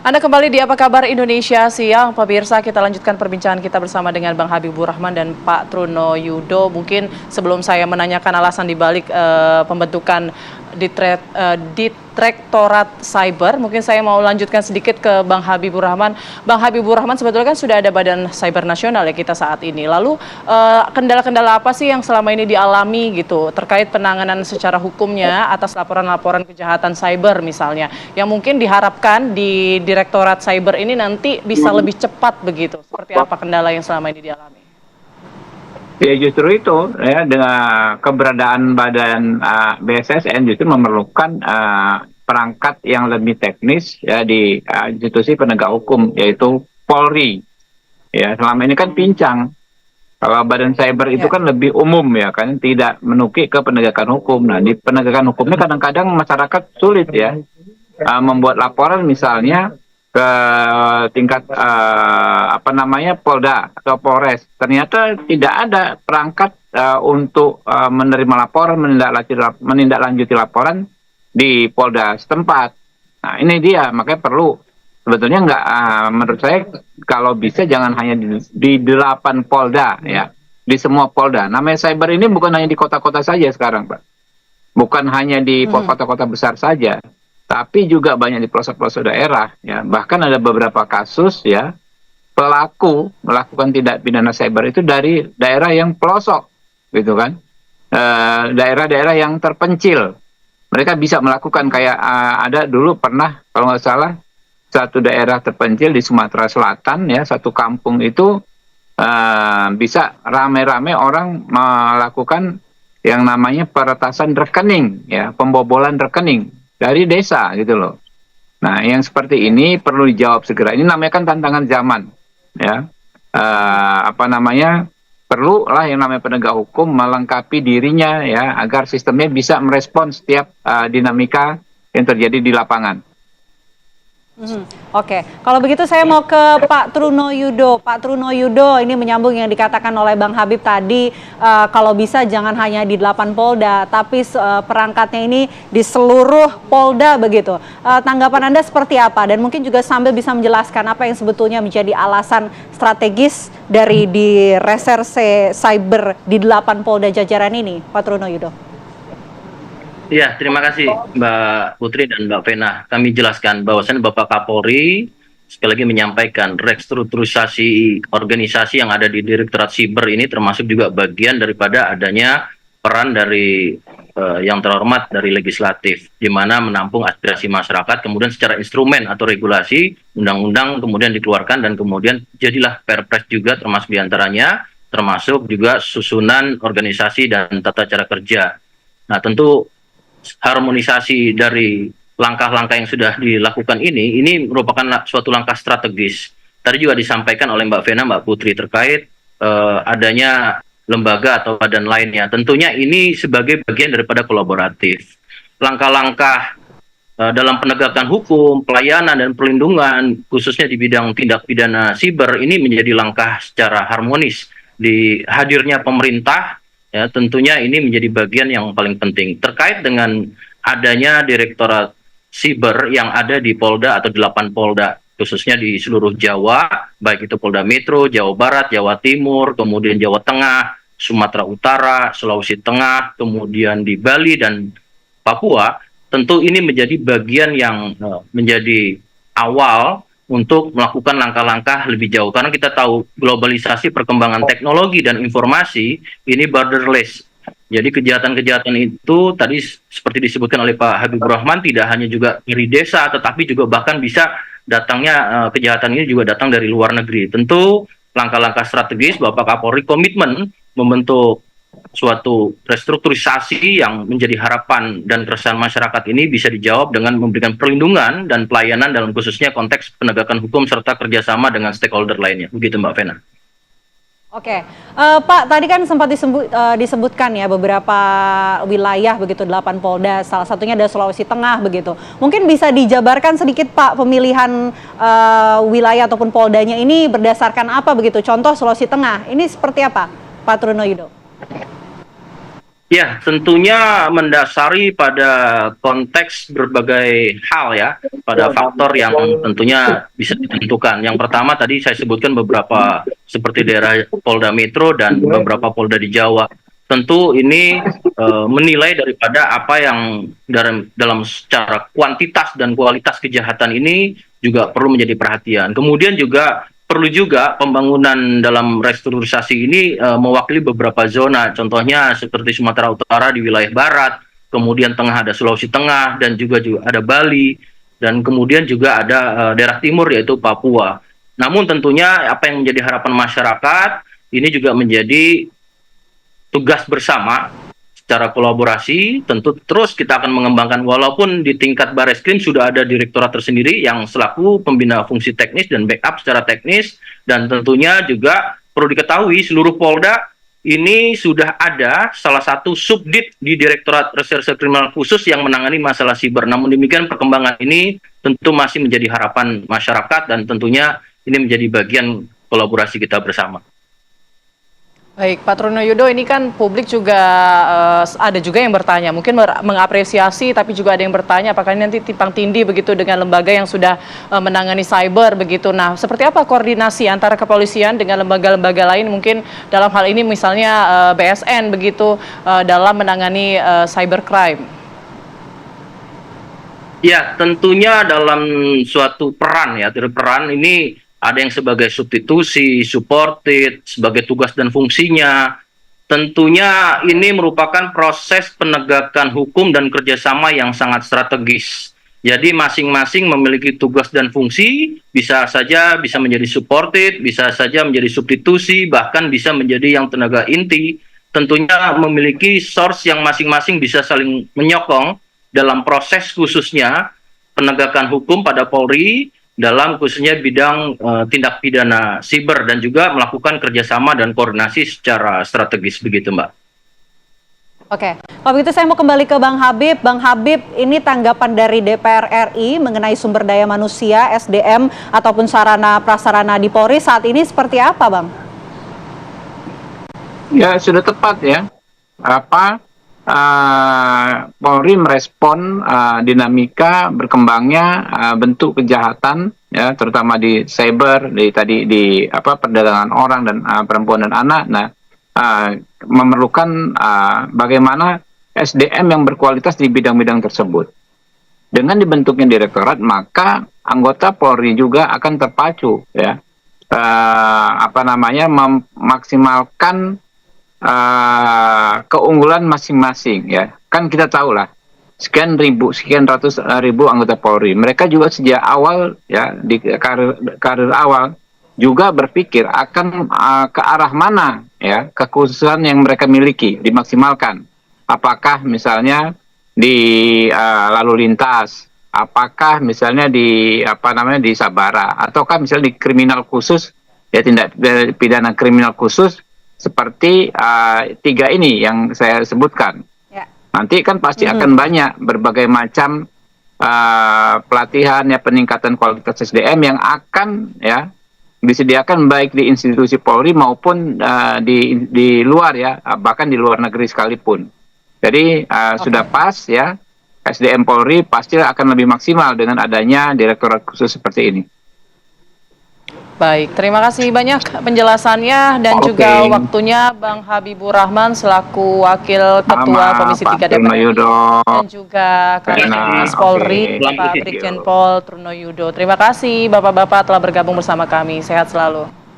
Anda kembali di Apa Kabar Indonesia Siang, pemirsa. Kita lanjutkan perbincangan kita bersama dengan Bang Habibur Rahman dan Pak Truno Yudo. Mungkin sebelum saya menanyakan alasan dibalik pembentukan Direktorat Cyber, mungkin saya mau lanjutkan sedikit ke Bang Habibur Rahman. Bang Habibur Rahman, sebetulnya kan sudah ada Badan Cyber Nasional ya kita saat ini. Lalu kendala-kendala apa sih yang selama ini dialami gitu terkait penanganan secara hukumnya atas laporan-laporan kejahatan cyber misalnya, yang mungkin diharapkan di Direktorat Cyber ini nanti bisa lebih cepat begitu. Seperti apa kendala yang selama ini dialami? Ya justru itu ya, dengan keberadaan badan BSSN justru memerlukan perangkat yang lebih teknis ya di institusi penegak hukum, yaitu Polri. Ya selama ini kan pincang. Kalau badan cyber itu kan lebih umum ya kan, tidak menukik ke penegakan hukum. Nah di penegakan hukumnya kadang-kadang masyarakat sulit ya membuat laporan misalnya ke tingkat Polda atau Polres. Ternyata tidak ada perangkat untuk menerima laporan, menindaklanjuti laporan di Polda setempat. Nah ini dia, makanya perlu sebetulnya menurut saya kalau bisa jangan hanya di 8 Polda ya, di semua Polda. Namanya cyber ini bukan hanya di kota-kota saja sekarang, Pak. Bukan hanya di kota-kota besar saja, tapi juga banyak di pelosok-pelosok daerah ya. Bahkan ada beberapa kasus ya, pelaku melakukan tindak pidana cyber itu dari daerah yang pelosok gitu kan, daerah-daerah yang terpencil. Mereka bisa melakukan kayak ada dulu pernah kalau nggak salah satu daerah terpencil di Sumatera Selatan ya, satu kampung itu bisa rame-rame orang melakukan yang namanya peretasan rekening ya, pembobolan rekening dari desa gitu loh. Nah, yang seperti ini perlu dijawab segera. Ini namanya kan tantangan zaman, ya. Perlu lah yang namanya penegak hukum melengkapi dirinya ya, agar sistemnya bisa merespons setiap dinamika yang terjadi di lapangan. Oke, kalau begitu saya mau ke Pak Truno Yudo. Pak Truno Yudo, ini menyambung yang dikatakan oleh Bang Habib tadi, kalau bisa jangan hanya di 8 Polda, tapi perangkatnya ini di seluruh Polda begitu. Tanggapan Anda seperti apa? Dan mungkin juga sambil bisa menjelaskan apa yang sebetulnya menjadi alasan strategis dari di reserse cyber di 8 Polda jajaran ini, Pak Truno Yudo. Ya, terima kasih Mbak Putri dan Mbak Vena. Kami jelaskan bahwasannya Bapak Kapolri sekali lagi menyampaikan restrukturisasi organisasi yang ada di Direktorat Siber ini termasuk juga bagian daripada adanya peran dari yang terhormat dari legislatif, di mana menampung aspirasi masyarakat, kemudian secara instrumen atau regulasi, undang-undang kemudian dikeluarkan dan kemudian jadilah Perpres juga termasuk diantaranya, termasuk juga susunan organisasi dan tata cara kerja. Nah tentu harmonisasi dari langkah-langkah yang sudah dilakukan ini merupakan suatu langkah strategis. Tadi juga disampaikan oleh Mbak Vena, Mbak Putri terkait adanya lembaga atau badan lainnya. Tentunya ini sebagai bagian daripada kolaboratif. Langkah-langkah dalam penegakan hukum, pelayanan dan perlindungan khususnya di bidang tindak pidana siber ini menjadi langkah secara harmonis. Di hadirnya pemerintah ya, tentunya ini menjadi bagian yang paling penting terkait dengan adanya Direktorat Siber yang ada di Polda atau 8 Polda, khususnya di seluruh Jawa, baik itu Polda Metro, Jawa Barat, Jawa Timur, kemudian Jawa Tengah, Sumatera Utara, Sulawesi Tengah, kemudian di Bali dan Papua. Tentu ini menjadi bagian yang menjadi awal untuk melakukan langkah-langkah lebih jauh. Karena kita tahu globalisasi perkembangan teknologi dan informasi ini borderless. Jadi kejahatan-kejahatan itu tadi seperti disebutkan oleh Pak Habibur Rahman tidak hanya juga dari desa, tetapi juga bahkan bisa datangnya kejahatan ini juga datang dari luar negeri. Tentu langkah-langkah strategis Bapak Kapolri komitmen membentuk suatu restrukturisasi yang menjadi harapan dan keresahan masyarakat ini bisa dijawab dengan memberikan perlindungan dan pelayanan dalam khususnya konteks penegakan hukum serta kerjasama dengan stakeholder lainnya. Begitu Mbak Vena. Oke, Pak, tadi kan sempat disebutkan ya beberapa wilayah begitu 8 Polda, salah satunya ada Sulawesi Tengah begitu. Mungkin bisa dijabarkan sedikit Pak pemilihan wilayah ataupun Poldanya ini berdasarkan apa begitu? Contoh Sulawesi Tengah, ini seperti apa Pak Truno Yudo? Ya, tentunya mendasari pada konteks berbagai hal ya, pada faktor yang tentunya bisa ditentukan. Yang pertama tadi saya sebutkan beberapa seperti daerah Polda Metro dan beberapa Polda di Jawa. Tentu ini menilai daripada apa yang dalam secara kuantitas dan kualitas kejahatan ini juga perlu menjadi perhatian. Kemudian juga perlu juga pembangunan dalam restrukturisasi ini mewakili beberapa zona, contohnya seperti Sumatera Utara di wilayah barat, kemudian tengah ada Sulawesi Tengah, dan juga ada Bali, dan kemudian juga ada daerah timur yaitu Papua. Namun tentunya apa yang menjadi harapan masyarakat ini juga menjadi tugas bersama secara kolaborasi. Tentu terus kita akan mengembangkan, walaupun di tingkat Bareskrim sudah ada direktorat tersendiri yang selaku pembina fungsi teknis dan backup secara teknis, dan tentunya juga perlu diketahui seluruh Polda ini sudah ada salah satu subdit di Direktorat Reserse Kriminal Khusus yang menangani masalah siber. Namun demikian perkembangan ini tentu masih menjadi harapan masyarakat, dan tentunya ini menjadi bagian kolaborasi kita bersama. Baik, Pak Truno Yudo, ini kan publik juga ada juga yang bertanya, mungkin mengapresiasi, tapi juga ada yang bertanya apakah ini nanti timpang tindih begitu dengan lembaga yang sudah menangani cyber begitu. Nah, seperti apa koordinasi antara kepolisian dengan lembaga-lembaga lain, mungkin dalam hal ini misalnya BSN begitu dalam menangani cybercrime? Ya, tentunya dalam suatu peran ya, peran ini ada yang sebagai substitusi, supported, sebagai tugas dan fungsinya. Tentunya ini merupakan proses penegakan hukum dan kerjasama yang sangat strategis. Jadi masing-masing memiliki tugas dan fungsi, bisa saja bisa menjadi supported, bisa saja menjadi substitusi, bahkan bisa menjadi yang tenaga inti. Tentunya memiliki source yang masing-masing bisa saling menyokong dalam proses khususnya penegakan hukum pada Polri, dalam khususnya bidang tindak pidana siber, dan juga melakukan kerjasama dan koordinasi secara strategis begitu, Mbak. Oke, kalau begitu saya mau kembali ke Bang Habib. Bang Habib, ini tanggapan dari DPR RI mengenai sumber daya manusia, SDM, ataupun sarana prasarana di Polri saat ini seperti apa, Bang? Ya, sudah tepat ya. Polri merespon dinamika berkembangnya bentuk kejahatan ya, terutama di cyber, di perdagangan orang dan perempuan dan anak. Nah, memerlukan bagaimana SDM yang berkualitas di bidang-bidang tersebut. Dengan dibentuknya direktorat, maka anggota Polri juga akan terpacu ya, memaksimalkan keunggulan masing-masing ya. Kan kita tahu lah, sekian ratus ribu anggota Polri. Mereka juga sejak awal ya, di karir awal juga berpikir akan ke arah mana ya kekhususan yang mereka miliki dimaksimalkan. Apakah misalnya di lalu lintas, apakah misalnya di di sabara, ataukah misalnya di kriminal khusus ya, tindak pidana kriminal khusus seperti tiga ini yang saya sebutkan. Ya. Nanti kan pasti akan banyak berbagai macam pelatihan ya, peningkatan kualitas SDM yang akan ya disediakan baik di institusi Polri maupun di luar ya, bahkan di luar negeri sekalipun. Jadi sudah pas ya, SDM Polri pasti akan lebih maksimal dengan adanya direktorat khusus seperti ini. Baik, terima kasih banyak penjelasannya dan juga waktunya Bang Habibur Rahman selaku Wakil Ketua Komisi 3 DPR dan juga Kabid Polri, Pak Brigjen Pol Truno Yudo. Terima kasih Bapak-Bapak telah bergabung bersama kami. Sehat selalu.